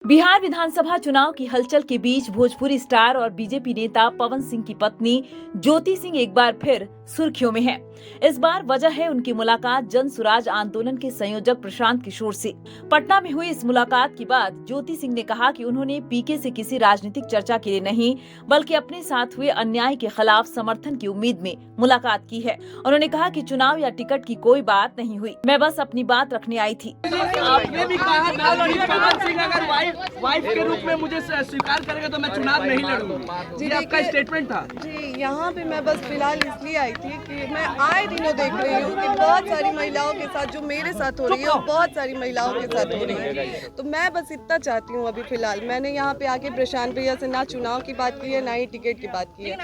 बिहार विधानसभा चुनाव की हलचल के बीच भोजपुरी स्टार और बीजेपी नेता पवन सिंह की पत्नी ज्योति सिंह एक बार फिर सुर्खियों में है। इस बार वजह है उनकी मुलाकात जन सुराज आंदोलन के संयोजक प्रशांत किशोर से। पटना में हुई इस मुलाकात के बाद ज्योति सिंह ने कहा कि उन्होंने पीके से किसी राजनीतिक चर्चा के लिए नहीं बल्कि अपने साथ हुए अन्याय के खिलाफ समर्थन की उम्मीद में मुलाकात की है। उन्होंने कहा कि चुनाव या टिकट की कोई बात नहीं हुई, मैं बस अपनी बात रखने आई थी। आपने भी कहा था कि पवन सिंह अगर वाइफ के रूप में मुझे स्वीकार करेगा तो मैं चुनाव नहीं लड़ूंगा। जी आपका स्टेटमेंट था। जी यहाँ पे मैं बस फिलहाल इसलिए आई थी कि मैं आए दिनों देख रही हूँ कि बहुत सारी महिलाओं के साथ जो मेरे साथ हो रही है और बहुत सारी महिलाओं के साथ हो रही है, तो मैं बस इतना चाहती हूँ। अभी फिलहाल मैंने यहाँ पे आके प्रशांत भैया से ना चुनाव की बात की है ना ही टिकट की बात की है।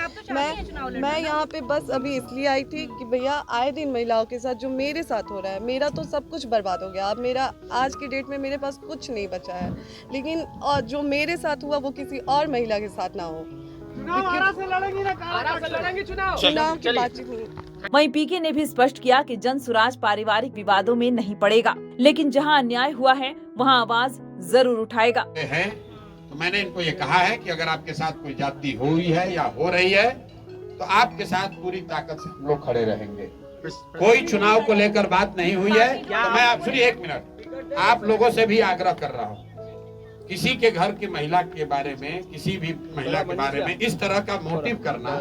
मैं यहाँ पे बस अभी इसलिए आई थी कि भैया आए दिन महिलाओं के साथ जो मेरे साथ हो रहा है, मेरा तो सब कुछ बर्बाद हो गया। अब मेरा आज की डेट में मेरे पास कुछ नहीं बचा है, लेकिन और जो मेरे साथ हुआ वो किसी और महिला के साथ ना हो। चुनाव की बातचीत नहीं। वहीं पीके ने भी स्पष्ट किया कि जन सुराज पारिवारिक विवादों में नहीं पड़ेगा, लेकिन जहां अन्याय हुआ है वहां आवाज जरूर उठाएगा। तो मैंने इनको ये कहा है कि अगर आपके साथ कोई जाति हुई है या हो रही है तो आपके साथ पूरी ताकत से हम लोग खड़े रहेंगे। कोई चुनाव को लेकर बात नहीं हुई है तो मैं आप सुनिए एक मिनट, आप लोगों से भी आग्रह कर रहा हूँ, किसी के घर की महिला के बारे में, किसी भी महिला के बारे में इस तरह का मोटिव करना,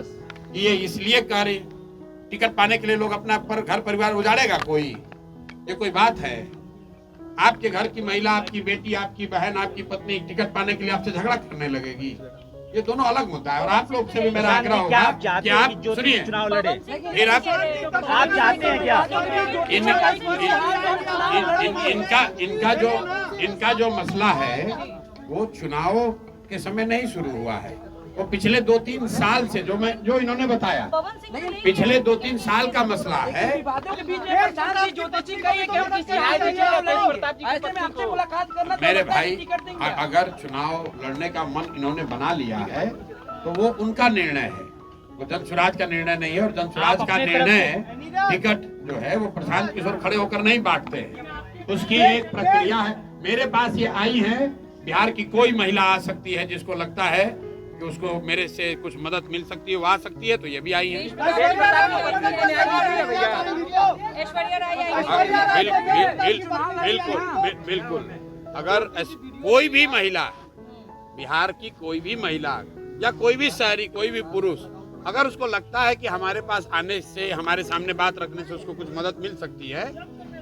ये इसलिए कार्य टिकट पाने के लिए लोग अपना घर परिवार उजाड़ेगा, ये कोई बात है? आपके घर की महिला, आपकी बेटी, आपकी बहन, आपकी पत्नी टिकट पाने के लिए आपसे झगड़ा करने लगेगी, ये दोनों अलग मुद्दा है। और आप लोग से भी मेरा आग्रह होगा कि आप सुनिए, चुनाव लड़े, फिर आप चाहते हैं क्या? इनका जो मसला है वो चुनाव के समय नहीं शुरू हुआ है, वो पिछले 2-3 साल से जो इन्होंने बताया, पिछले 2-3 साल का मसला है। मेरे भाई, अगर चुनाव लड़ने का मन इन्होंने बना लिया है तो वो उनका निर्णय है, वो जन सुराज का निर्णय नहीं है। और जन सुराज का निर्णय टिकट जो है वो प्रशांत किशोर खड़े होकर नहीं बांटते हैं, उसकी एक प्रक्रिया है। मेरे पास ये आई है, बिहार की कोई महिला आ सकती है जिसको लगता है कि उसको मेरे से कुछ मदद मिल सकती है, वो आ सकती है, तो ये भी आई है। बिल्कुल। अगर कोई भी महिला, बिहार की कोई भी महिला या कोई भी शहरी, कोई भी पुरुष, अगर उसको लगता है कि हमारे पास आने से, हमारे सामने बात रखने से उसको कुछ मदद मिल सकती है,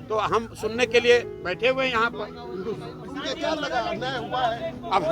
तो हम सुनने के लिए बैठे हुए यहाँ पर। अब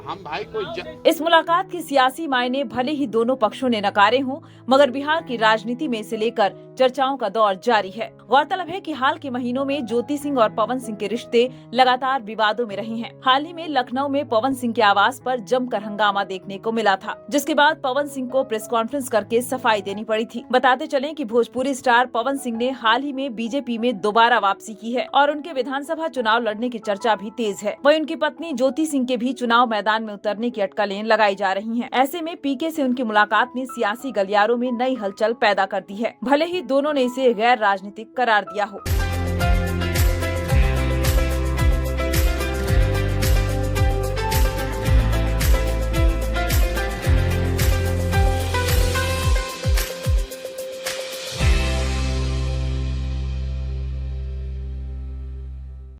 हम भाई को इस मुलाकात की सियासी मायने भले ही दोनों पक्षों ने नकारे हों, मगर बिहार की राजनीति में इसे लेकर चर्चाओं का दौर जारी है। गौरतलब है कि हाल के महीनों में ज्योति सिंह और पवन सिंह के रिश्ते लगातार विवादों में रहे हैं। हाल ही में लखनऊ में पवन सिंह के आवास पर जमकर हंगामा देखने को मिला था, जिसके बाद पवन सिंह को प्रेस कॉन्फ्रेंस करके सफाई देनी पड़ी थी। बताते चलें कि भोजपुरी स्टार पवन सिंह ने हाल ही में बीजेपी में दोबारा वापसी की है और उनके विधानसभा चुनाव लड़ने की चर्चा भी तेज है। वहीं उनकी पत्नी ज्योति सिंह के भी चुनाव मैदान में उतरने की अटकलें लगाई जा रही हैं। ऐसे में पीके से उनकी मुलाकात ने सियासी गलियारों में नई हलचल पैदा कर दी है, भले ही दोनों ने इसे गैर राजनीतिक करार दिया हो।